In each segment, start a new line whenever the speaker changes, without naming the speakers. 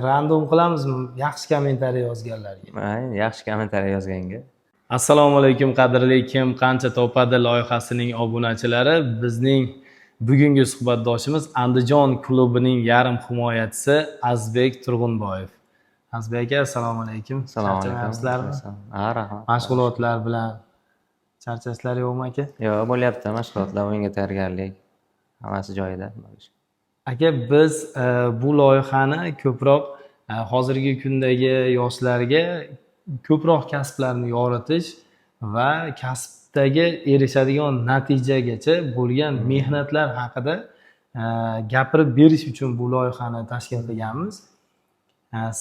Random qilamizmi yaxshi kommentariy yozganlarga?
Yaxshi kommentariy yozganga.
Assalomu alaykum qadrli Kim qancha topadi loyihasining obunachilari. Bizning bugungi suhbatdoshimiz Andijon klubining yarim himoyachisi Azbek Turg'unboyev. Azbek aka, assalomu alaykum.
Assalomu alaykum.
Charchamayapsizlarmi?
Rahmat.
Mashg'ulotlar bilan charchashlar yo'qmi aka?
Yo'q, bo'lyapti. Mashg'ulotlar, o'yinga tayyorgarlik hammasi joyida.
Aka, biz bu loyihani ko'proq hozirgi kundagi yoshlarga ko'proq kasblarni yoritish va kasbdagi erishadigan natijagacha bo'lgan mehnatlar haqida gapirib berish uchun bu loyihani tashkil qilganmiz.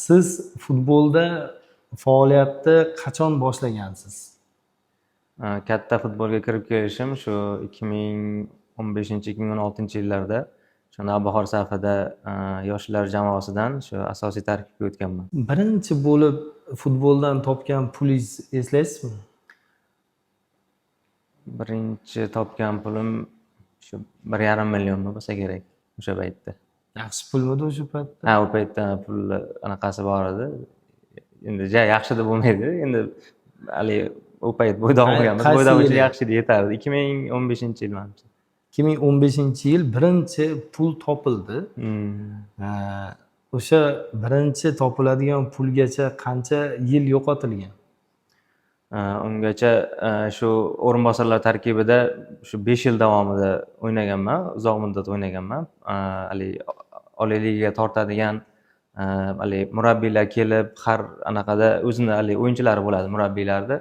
Siz futbolda faoliyatni qachon boshlagansiz?
Katta futbolga kirib kelishim shu 2015-2016-yillarda shu Navbahor safida yoshlar jamoasidan shu asosiy tarkibga o'tganman.
Birinchi bo'lib futboldan topgan pulingiz eslaysizmi?
Birinchi topgan pulim shu 1,5 million bo'lsa kerak o'sha paytda.
Yaxshi pulmidi o'sha paytda?
U paytda pul anaqasi bor edi. Endi yaxshi deb bo'lmaydi. Endi hali u payt bo'ydoq bo'lganmiz. Bo'ydoq uchun yaxshi edi, yetardi. 2015-yil menimcha.
2015-yil birinchi pul topildi. O'sha birinchi topiladigan pulgacha qancha yil yo'qotilgan?
Ungacha shu o'rinbosarlar tarkibida shu 5 yil davomida o'ynaganman, uzoq muddat o'ynaganman. Hali Oliy ligaga tortadigan hali murabbiylar kelib, har anaqada o'zini hali o'yinchilari bo'ladi murabbiylarda.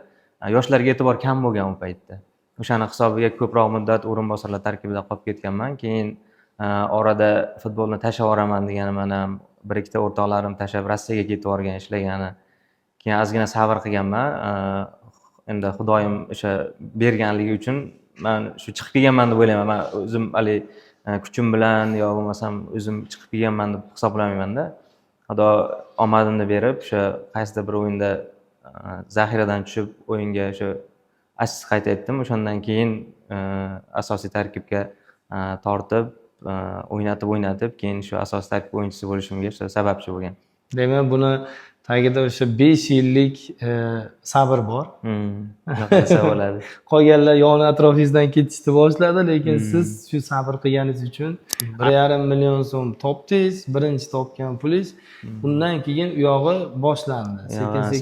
Yoshlarga e'tibor kam bo'lgan u paytda. O'shani hisobiga ko'proq muddat o'rinbosarlar tarkibida qolib ketganman. Keyin orada futbolni tashlab yuboraman deganimdan ham bir ikkita o'rtoqlarim tashlab Rossiyaga ketib borgan, ishlagani. Keyin ozgina sabr qilganman. Endi Xudoyim o'sha berganligi uchun men shu chiqib kelganman deb o'ylayman. Men o'zim hali kuchim bilan yo bo'lmasam o'zim chiqib kelganman deb hisoblamayman-da. Xudo omadimni berib, o'sha qaysidir bir o'yinda zaxiradan tushib o'yinga o'sha assist qayd etdim. O'shandan keyin asosiy tarkibga tortib, o'ynatib, keyin shu asosiy tarkib o'yinchisi bo'lishimga sababchi bo'lgan.
Demak, buni tagida o'sha 5 yillik sabr bor.
Naqsa bo'ladi.
Qolganlar yon atrofingizdan ketishni boshladi, lekin siz shu sabr qilganingiz uchun 1,5 million so'm topdingiz, birinchi topgan pulingiz. Undan keyin u yog'i boshlandi.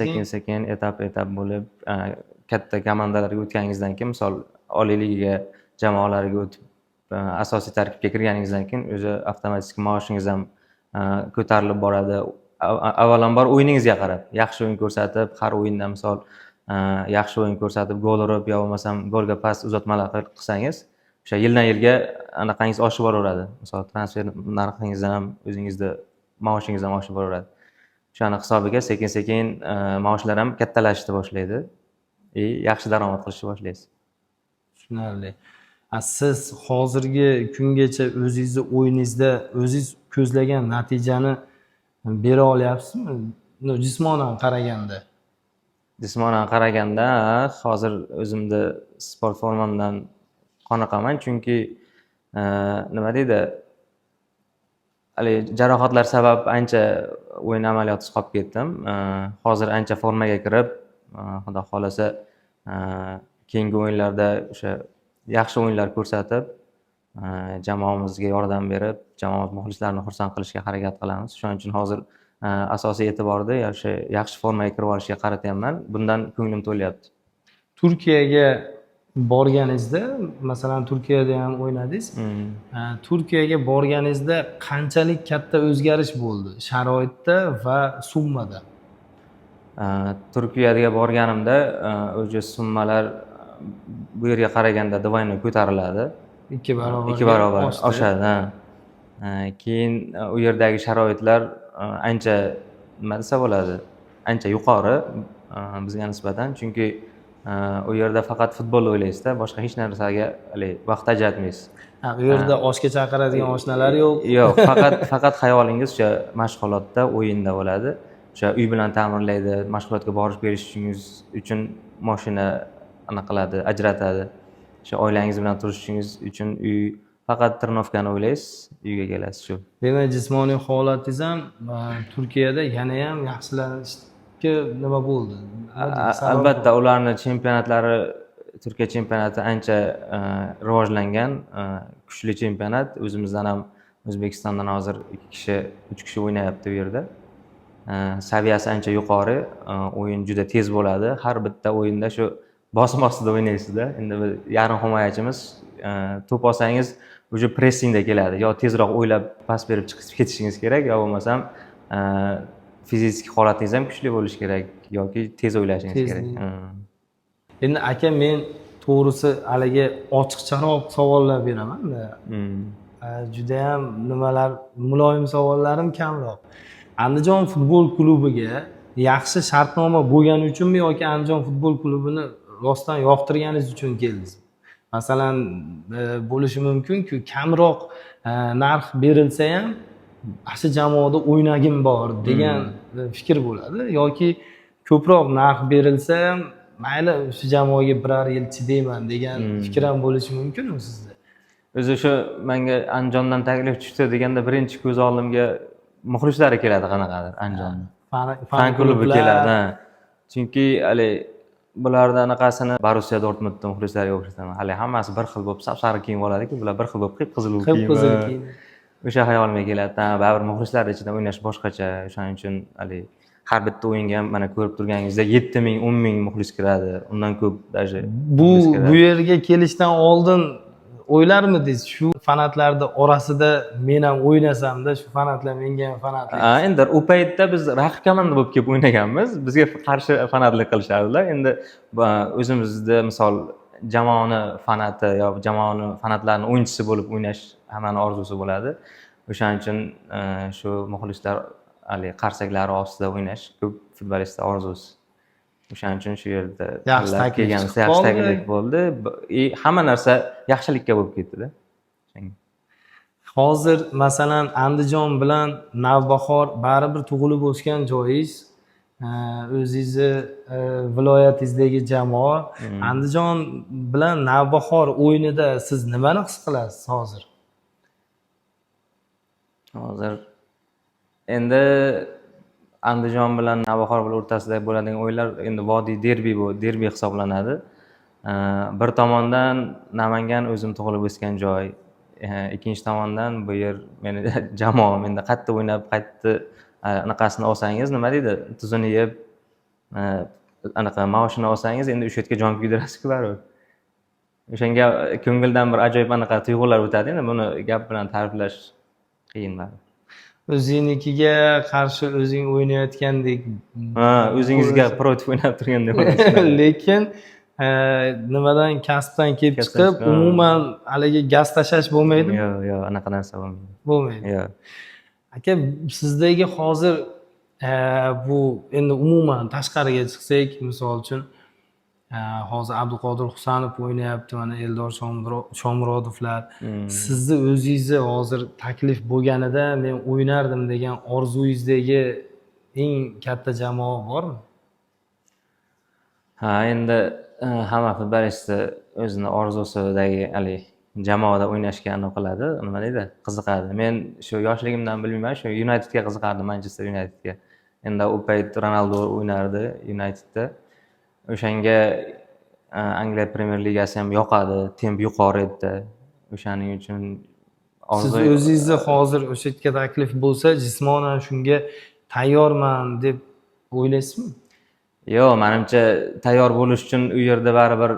Sekin-sekin, etap bo'lib katta komandalarga o'tganingizdan keyin, misol Oliy ligaga jamoalarga o'tib, asosiy tarkibga kirganingizdan keyin o'zi avtomatik maoshingiz ham ko'tarilib boradi. Avvalambor o'yiningizga qarab, yaxshi o'yin ko'rsatib, har o'yinda misol yaxshi o'yin ko'rsatib, gol urib yo bo'lmasam golga pas uzatmalar qilsangiz, o'sha yildan yilga anaqangiz oshib boraveradi. Misol transfer narxingiz ham, o'zingizda maoshingiz ham oshib boraveradi. O'shani hisobiga sekin-sekin maoshlar ham kattalashishni boshlaydi. Yaxshi daromad qilishni boshlaysiz.
Tushunarli. Siz hozirgi kungacha o'zingizni o'yiningizda o'zingiz ko'zlagan natijani bera olyapsizmi? Jismonan qaraganda.
Jismonan qaraganda hozir o'zimni sport formamdan qoniqaman, chunki nima deydi? Hali jarohatlar sabab ancha o'yin amaliyotisiz qolib ketdim. Hozir ancha formaga kirib, Xudo xolasa keyingi o'yinlarda o'sha yaxshi o'yinlar ko'rsatib, jamoamizga yordam berib, jamoat muxlislarini xursand qilishga harakat qilamiz. Shuning uchun hozir asosiy e'tiborni o'sha yaxshi formaga kirib olishga qaratyapman. Bundan ko'nglim to'lyapti.
Turkiyaga borganingizda, masalan, Turkiyada ham o'ynadingiz. Turkiyaga borganingizda qanchalik katta o'zgarish bo'ldi sharoitda va summada?
Turkiyaga borganimda o'sha summalar bu yerga qaraganda dovoyni ko'tariladi.
2
barobar oshadi. Keyin u yerdagi sharoitlar ancha nima desa bo'ladi? Ancha yuqori bizga nisbatan, chunki u yerda faqat futbol o'ylaysizda, boshqa hech narsaga vaqt ajratmaysiz.
U yerda oshga chaqiradigan oshnalar yo'q.
Yo'q, faqat xayolingiz o'sha mashg'ulotda, o'yinda bo'ladi. O'sha uy bilan ta'minlaydi, mashg'ulotga borish berishingiz uchun mashina qiladi, ajratadi. O'sha oilangiz bilan turishingiz uchun uy faqat trenirovkani o'ylaysiz, uyga kelasiz shu.
Demak, jismoniy holatingiz ham Turkiyada yana ham yaxshilanishga nima bo'ldi? Nima deydi, sabab
Albatta,
bor?
ularni chempionatlari, Turkiya chempionati ancha rivojlangan, kuchli chempionat. O'zimizdan ham O'zbekistondan hozir 2 kishi, 3 kishi o'ynayapti bu yerda. Saviyasi ancha yuqori, o'yin juda tez bo'ladi. Har bitta o'yinda shu bosim ostida o'ynaysizda. Endi biz yarim himoyachimiz to'p olsangiz уже pressingda keladi. Yo tezroq o'ylab pas berib chiqib ketishingiz kerak, yo bo'lmasam fizik holatingiz ham kuchli bo'lishi kerak yoki tez o'ylashingiz kerak.
Endi aka, men to'g'risi haligi ochiqcharoq savollar beraman-da. Juda ham nimalar, muloyim savollarim kamroq. Andijon futbol klubiga yaxshi shartnoma bo'lgani uchunmi yoki Andijon futbol klubini rostdan yoqtirganingiz uchun keldingiz? Masalan, bo'lishi mumkin-ku, kamroq narx berilsa ham yaxshi jamoada o'ynagim bor degan fikr bo'ladi yoki ko'proq narx berilsa ham mayli shu jamoaga birar yil chidayman degan fikr ham bo'lishi mumkinmi sizda?
O'zi shu menga Andijondan taklif tushdi deganda birinchi ko'z oldimga muxlislari keladi qanaqadir Andijondan. Fan klubi keladi. Chunki hali bularda anaqasini Borussia Dortmundning muxlislariga o'xshataman. Hali hammasi bir xil bo'lib sap-sariq kiyim oladi-ku, bular bir xil bo'lib qip-qizil kiyim. O'sha hayolimga keladi. Baribir muxlislar ichida o'ynash boshqacha. O'shaning uchun hali har bitta o'yinga ham mana ko'rib turganingizda 7000, 10000 muxlis kiradi. Undan ko'p даже.
Bu yerga kelishdan oldin o'ylarmidingiz shu fanatlarning orasida men ham o'ynasam-da, shu fanatlar menga ham fanatlik.
Endi u paytda biz raqib komanda bo'lib kelib o'ynaganmiz. Bizga qarshi fanatlik qilishardilar. Endi o'zimizda misol jamoani fanati yo jamoani fanatlarning o'yinchisi bo'lib o'ynash hammani orzusi bo'ladi. O'shaning uchun shu muxlislar hali qarsaklari ostida o'ynash ko'p futbolistlar orzusi. O'shaning uchun shu yerda
yaxshi
taklif bo'ldi. Hamma narsa yaxshilikka bo'lib ketdi-da.
Hozir masalan Andijon bilan Navbahor baribir tug'ilib o'sgan joyingiz, o'zingizni viloyatingizdagi jamoa. Andijon bilan Navbahor o'yinida siz nimani his qilasiz hozir?
Hozir endi Andijon bilan Navbahor o'rtasida bo'ladigan o'yinlar endi vodiy derbi hisoblanadi. Bir tomondan Namangan o'zim tug'ilib o'sgan joy, ikkinchi tomondan bu yer meni jamoam. Endi qayerda o'ynab, qayerda anaqasini olsangiz, nima deydi, tuzini yeb, anaqa maoshini olsangiz, endi o'sha yerga jon kuydirasiz-ku baribir. O'shanga ko'ngildan bir ajoyib anaqa tuyg'ular o'tadi. Endi buni gap bilan ta'riflash qiyin baribir.
O'zingnikiga qarshi o'zing o'ynayotgandek,
o'zingizga protiv o'ynab turgandek.
Lekin nimadan kasbdan kelib chiqib, umuman haligi gaz tashlash bo'lmaydimi?
Yo'q, anaqa narsa bo'lmaydi.
Bo'lmaydi.
Yo'q.
Aka, sizdagi hozir bu endi umuman tashqariga chiqsak, misol uchun hozir Abduqodir Husanov o'ynayapti, mana Eldor Shomurodovlar. Sizni o'zingizni hozir taklif bo'lganida men o'ynardim degan orzungizdagi eng katta jamoa bormi?
Endi hamma futbolistni o'zini orzusidagi hali jamoada o'ynashga qiladi, nima deydi, qiziqadi. Men shu yoshligimdan bilmayman, shu Unitedga qiziqardim, Manchester Unitedga. Endi u payt Ronaldo o'ynardi Unitedda. O'shanga Angliya Premier Ligasi ham yoqadi, temp yuqori edi. O'shaning uchun
siz o'zingizni hozir o'sha yerga taklif bo'lsa, jismonan shunga tayyorman deb o'ylaysizmi?
Yo'q, menimcha tayyor bo'lish uchun u yerda baribir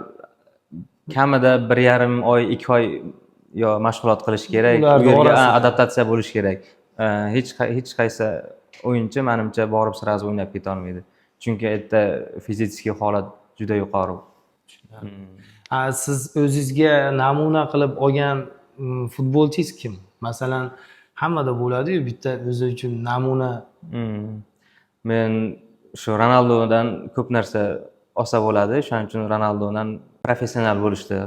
kamida 1,5 oy, 2 oy yo mashg'ulot qilish kerak, u yerga adaptatsiya bo'lish kerak. Hech qaysi o'yinchi menimcha borib sirasi o'ynab keta olmaydi. Chunki yerda fizik holat juda yuqori. Siz
o'zingizga namuna qilib olgan futbolchingiz kim? Masalan, hammada bo'ladi-yu bitta o'zi uchun namuna.
Men shu Ronaldodan ko'p narsa olsa bo'ladi. Shuning uchun Ronaldodan professional bo'lishdi,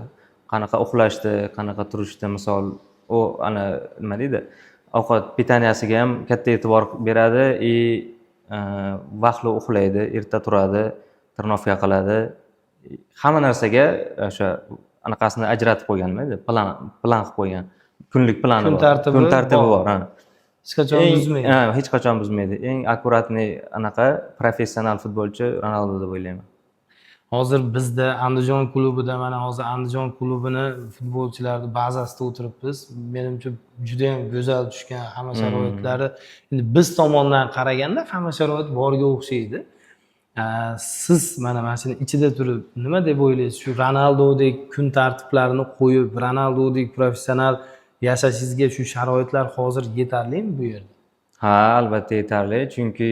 qanaqa uxlashdi, qanaqa turishdi, misol u ana nima deydi, ovqat pitaniyasiga ham katta e'tibor beradi, vaqtli uxlaydi, erta turadi, trenirovka qiladi. Hamma narsaga o'sha anaqasini ajratib qo'yganmi, plan qilib qo'ygan. kunlik plani
Kun
bor.
tartibi
Kun tartibi
bor.
bor, ha.
Hech qachon buzmaydi.
Ha, hech qachon buzmaydi. Eng akkuratniy anaqa professional futbolchi Ronaldo deb o'ylayman.
Hozir bizda Andijon klubida mana hozir Andijon klubini futbolchilarni bazasida o'tiribmiz. Menimcha juda ham go'zal tushgan hamma sharoitlari. Endi biz tomondan qaraganda hamma sharoit borga o'xshaydi. Siz mana shuni ichida turib nima deb o'ylaysiz? Shu Ronaldodek kun tartiblarini qo'yib, Ronaldodek professional yashashingizga shu sharoitlar hozir yetarlimi bu yerda?
Ha, albatta yetarli. Chunki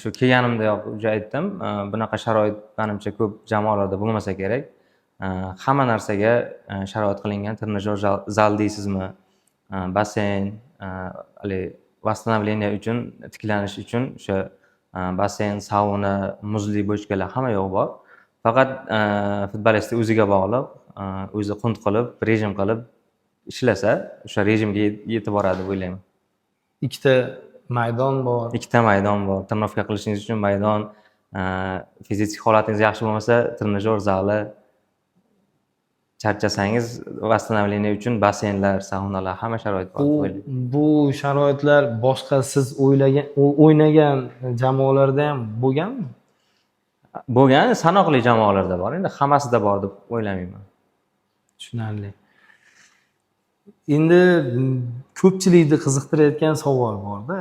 shu kelganimdayoq уже aytdim, bunaqa sharoit menimcha ko'p jamoalarda bo'lmasa kerak. Hamma narsaga sharoit qilingan. Trenajyor zal deysizmi, basseyn, hali восстановление uchun, tiklanish uchun o'sha basseyn, sauna, muzli bochkalar hamma yoq bor. Faqat futbolistning o'ziga bog'liq, o'zi qunt qilib, rejim qilib ishlasa, o'sha rejimga yetib boradi deb o'ylayman.
Ikkita maydon bor.
Ikkita maydon bor. Trenirovka qilishingiz uchun maydon, fizik holatingiz yaxshi bo'lmasa, trenajyor zali, charchasangiz восстановление uchun basseynlar, saunalar, hamma sharoit bor deb o'ylayman.
Bu sharoitlar boshqa siz o'ynagan jamoalarda ham bo'lganmi?
Bo'lgan sanoqli jamoalarda bor. Endi hammasida bor deb o'ylamayman.
Tushunarli. Endi ko'pchilikni qiziqtirayotgan savol bor-da.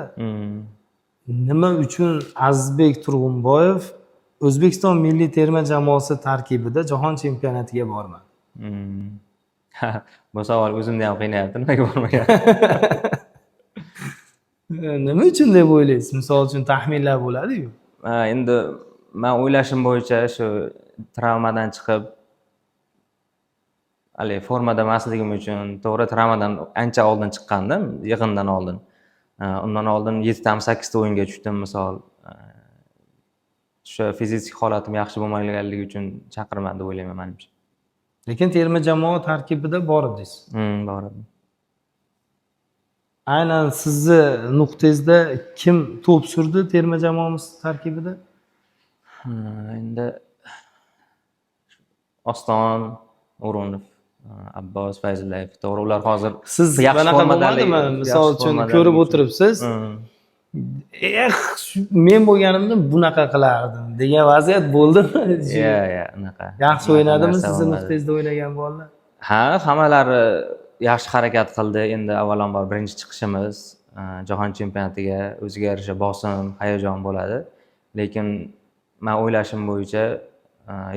Nima uchun Azizbek Turg'unboyev O'zbekiston milliy terma jamoasi tarkibida jahon chempionatiga bormadi?
Bu savol o'zimni ham qiynayapti. Nimaga bormagan?
Nima uchun deb o'ylaysiz? Misol uchun taxminlar bo'ladi-yu.
Endi men o'ylashim bo'yicha shu travmadan chiqib hali formada emasligim uchun, to'g'ri travmadan ancha oldin chiqqandim, yig'indan oldin. Undan oldin 7 ta 8 ta o'yinga tushdim misol. Shu fizik holatim yaxshi bo'lmaganligi uchun chaqirmadi deb o'ylayman menimcha.
Lekin terma jamoa tarkibida bor edingiz.
Bor edi.
Aynan sizni nuqtangizda kim to'p surdi terma jamoamiz tarkibida?
Endi Oston, O'runov, Abbos, Fayzullayev, to'g'ri ular hozir
siz bunaqa bo'lmadimi? Misol uchun ko'rib o'tiribsiz. Men bo'lganimda bunaqa qilardim degan vaziyat bo'ldimi?
Ya, unaqa.
Yaxshi o'ynadimi sizni nuqtangizda o'ynagan bolalar?
Ha, hammalari yaxshi harakat qildi. Endi avvalambor birinchi chiqishimiz, jahon chempionatiga o'ziga yarasha bosim, hayajon bo'ladi. Lekin men o'ylashim bo'yicha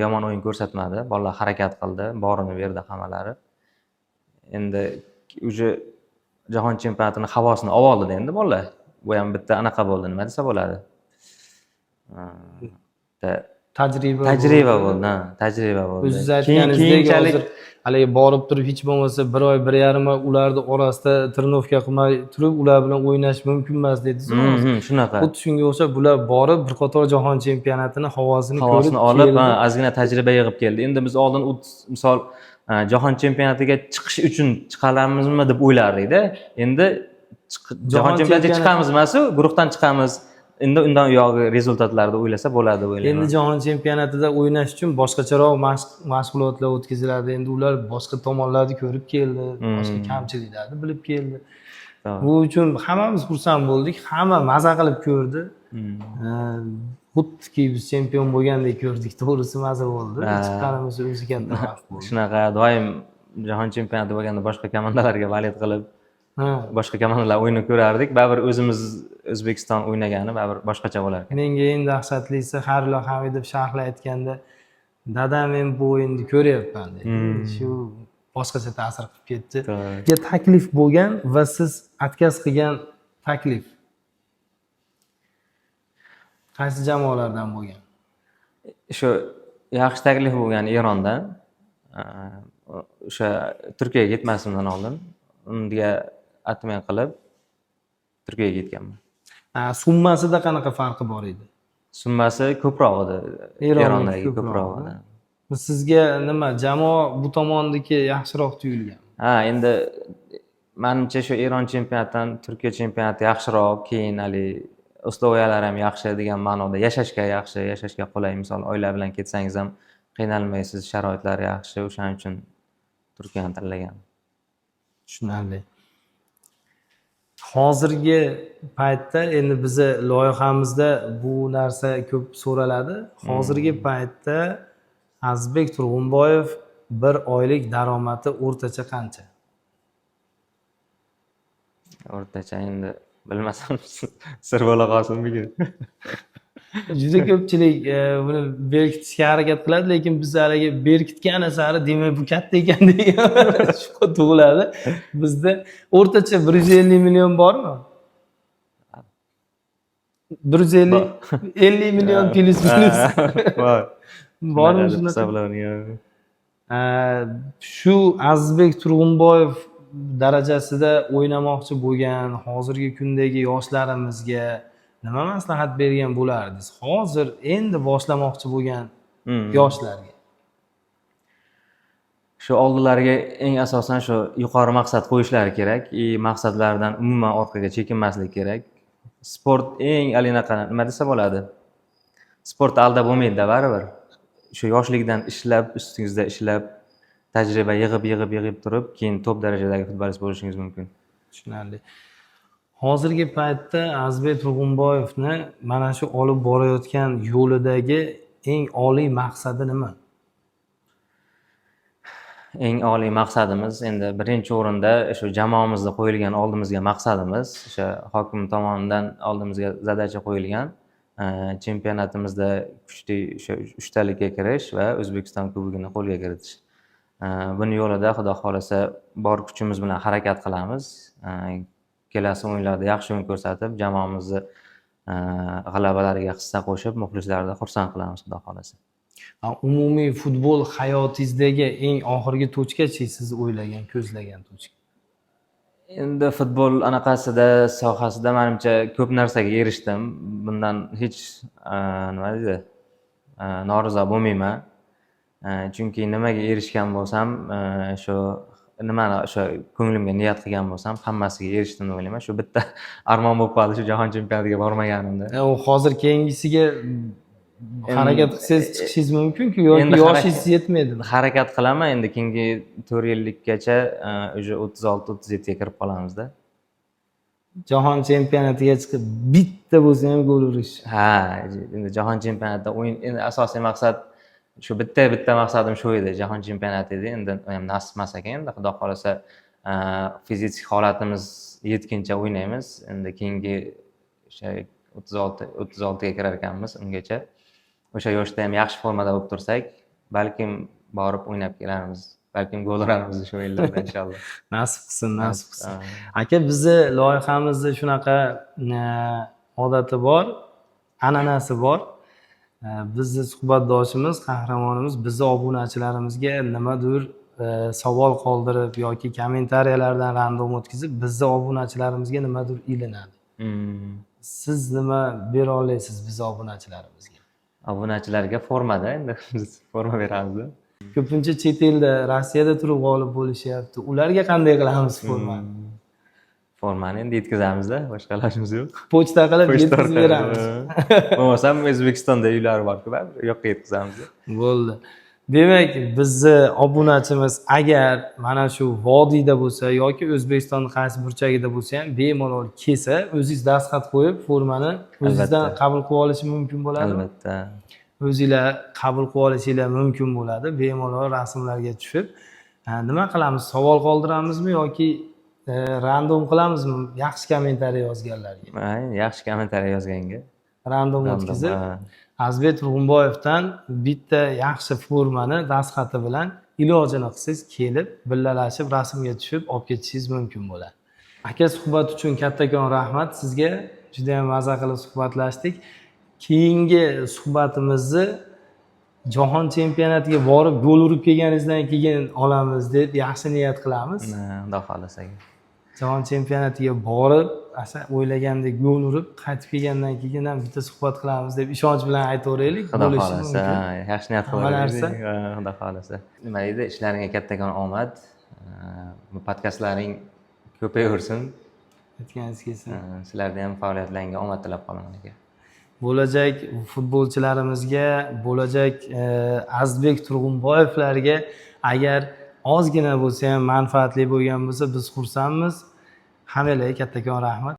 yomon o'yin ko'rsatmadi. Bolalar harakat qildi, borini berdi hammalari. Endi uje jahon chempionatining havosini oldi endi bolalar. Bu ham bitta anaqa bo'ldi, nima desa bo'ladi. Tajriba bo'ldi, tajriba bo'ldi.
O'zingiz aytganingizdek hozir haligi borib turib hech bo'lmasa 1 oy, 1,5 oy ularni orasida trenovka qilmay turib ular bilan o'ynash mumkin emas dedingiz.
Shunaqa.
Xuddi shunga o'xshab bular borib bir qator jahon chempionatini havosini
olib, ozgina tajriba yig'ib keldi. Endi biz oldin misol jahon chempionatiga chiqish uchun chiqalamizmi deb o'ylardik-da. Endi jahon chempionatiga chiqamiz emas-ku, guruhdan chiqamiz. Endi undan uyog'i rezultatlarni o'ylasa bo'ladi deb o'ylayman.
Endi jahon chempionatida o'ynash uchun boshqacharoq mashg'ulotlar o'tkaziladi. Endi ular boshqa tomonlarni ko'rib keldi, boshqa kamchiliklarni bilib keldi. Bu uchun hammamiz xursand bo'ldik, hamma maza qilib ko'rdi. Xuddiki biz chempion bo'lgandek ko'rdik, to'g'risi maza bo'ldi. Chiqqanimiz o'zi katta vaqt bo'ldi.
Shunaqa doim jahon chempionati bo'lganda boshqa komandalarga valid qilib boshqa komandalar o'yinini ko'rardik. Baribir o'zimiz O'zbekiston o'ynagani baribir boshqacha bo'lar ekan.
Menga eng dahshatlisi Harilo Hamidov sharhlar aytganda, "Dada, men bu o'yinni ko'ryapman" dedi. Shu boshqacha ta'sir qilib ketdi. Sizga taklif bo'lgan va siz отказ qilgan taklif qaysi jamoalardan bo'lgan?
Shu yaxshi taklif bo'lgan Erondan. O'sha Turkiyaga ketmasimdan oldin unga atmen qilib Turkiyaga ketganman.
Summasida qanaqa farqi bor edi?
Summasi ko'proq edi. Erondagi ko'proq edi.
Sizga nima, jamoa bu tomondagi yaxshiroq tuyulgan?
Endi menimcha shu Eron chempionatidan Turkiya chempionati yaxshiroq, keyin hali usloviyalar ham yaxshi degan ma'noda yashashga yaxshi, yashashga qulay. Misol oila bilan ketsangiz ham qiynalmaysiz, sharoitlar yaxshi. O'shaning uchun Turkiyani tanlagan.
Tushunarli. Hozirgi paytda endi bizni loyihamizda bu narsa ko'p so'raladi. Hozirgi paytda Azizbek Turg'unboyev bir oylik daromadi o'rtacha qancha?
O'rtacha endi bilmasam sir bo'la qolsin bugun.
Juda ko'pchilik buni berkitishga harakat qiladi, lekin biz haligi berkitgani sari demak bu katta ekan degan shubha tug'iladi. Bizda o'rtacha 150 million bormi? 150 million plus minus.
Bor.
Bormi
Shunaqa deb
shunaqa?
hisoblangan.
Shu Azizbek Turg'unboyev darajasida o'ynamoqchi bo'lgan hozirgi kundagi yoshlarimizga nima maslahat bergan bo'lardingiz? Hozir endi boshlamoqchi bo'lgan yoshlarga.
Shu oldilariga eng asosan shu yuqori maqsad qo'yishlari kerak. Maqsadlaridan umuman orqaga chekinmaslik kerak. Sport eng alinaqa nima desa bo'ladi? Sportda aldab bo'lmaydi-da baribir. Shu yoshlikdan ishlab, ustingizda ishlab, tajriba yig'ib turib, keyin top darajadagi futbolist bo'lishingiz mumkin.
Tushunarli. Hozirgi paytda Azizbek Turg'unboyevni mana shu olib borayotgan yo'lidagi eng oliy maqsadi nima?
Eng oliy maqsadimiz endi birinchi o'rinda shu jamoamizda qo'yilgan oldimizga maqsadimiz, o'sha hokim tomonidan oldimizga zadacha qo'yilgan chempionatimizda kuchli o'sha 3talikka kirish va O'zbekiston Kubogini qo'lga kiritish. Buni yo'lida Xudo xolasa bor kuchimiz bilan harakat qilamiz. Kelasi o'yinlarda yaxshi o'yin ko'rsatib, jamoamizni g'alabalariga hissa qo'shib, muxlislarni xursand qilamiz Xudo xolasa.
Umumiy futbol hayotingizdagi eng oxirgi tochkachi siz o'ylagan, ko'zlagan tochka?
Endi futbol anaqasida, sohasida menimcha ko'p narsaga erishdim. Bundan hech nima deydi? Norizo bo'lmayman. Chunki nimaga erishgan bo'lsam, shu nimani o'sha ko'nglimga niyat qilgan bo'lsam, hammasiga erishdim deb o'ylayman. Shu bitta armon bo'lib qoldi, shu jahon chempionatiga bormaganimda.
U hozir keyingisiga harakat qilsangiz chiqishingiz mumkin-ku yoki yoshingiz yetmaydimi?
Harakat qilaman, endi keyingi 4 yillikkacha o'sha 36-37 ga kirib qolamizda.
Jahon chempionatiga chiqib bitta bo'lsa ham gol urish.
Ha, endi jahon chempionatida o'yin endi asosiy maqsad shu bitta maqsadim shu edi, jahon chempionati edi. Endi ham nasib emas ekan, endi Xudo xolasa fizik holatimiz yetguncha o'ynaymiz. Endi keyingi o'sha 36 ga kirar ekanmiz ungacha. O'sha yoshda ham yaxshi formada bo'lib tursak, balkim borib o'ynab kelarmiz. Balkim gol uramiz shu o'yinlarda inshaalloh.
Nasib qilsin, nasib qilsin. Aka, bizni loyihamizda shunaqa odati bor, an'anasi bor. Bizni suhbatdoshimiz, qahramonimiz bizni obunachilarimizga nimadir savol qoldirib yoki kommentariyalardan random o'tkazib, bizni obunachilarimizga nimadir ilinadi. Siz nima bera olasiz bizni obunachilarimizga?
Obunachilarga formada endi biz forma beramiz.
Ko'pincha chet elda, Rossiyada turib g'olib bo'lishyapti. Ularga qanday qilamiz formani?
Formani endi yetkazamiz-da, boshqa ilojimiz yo'q.
Pochta qilib yetkazib beramiz.
Bo'lmasam O'zbekistonda uylari bor-ku, baribir yoqqa yetkazamiz.
Bo'ldi. Demak, bizni obunachimiz agar mana shu vodiyda bo'lsa yoki O'zbekistonning qaysi burchagida bo'lsa ham bemalol kelsa, o'zingiz dastxat qo'yib, formani o'zingizdan qabul qilib olish mumkin bo'ladi.
Albatta.
O'zingizlar qabul qilib olishinglar mumkin bo'ladi. Bemalol rasmlarga tushib, nima qilamiz? Savol qoldiramizmi yoki random qilamizmi? Yaxshi kommentariy yozganlarga.
Yaxshi kommentariy yozganga.
Random o'tkazib, Azizbek Turg'unboyevdan bitta yaxshi formani dastxati bilan ilojini qilsangiz kelib, billalashib, rasmga tushib olib ketishingiz mumkin bo'ladi. Aka, suhbat uchun kattakon rahmat. Sizga juda ham maza qilib suhbatlashdik. Keyingi suhbatimizni jahon chempionatiga borib gol urib kelganingizdan keyin olamiz deb yaxshi niyat qilamiz.
Xudo xolasa.
Jahon chempionatiga borib, asa o'ylagandek gol urib, qaytib kelgandan keyin ham bitta suhbat qilamiz deb ishonch bilan aytaveraylik.
Xudo xolasa, yaxshi niyat qilaveramiz. Xudo xolasa. Nima deydi? Ishlaringga kattakon omad. Bu podkastlaring ko'payaversin.
Aytganingiz kelsin.
Sizlarga ham faoliyatlaringizga omad tilab qolaman aka.
Bo'lajak futbolchilarimizga, bo'lajak Azizbek Turg'unboyevlarga agar ozgina bo'lsa ham manfaatli bo'lgan bo'lsa biz xursandmiz. Hammalarga kattakon rahmat.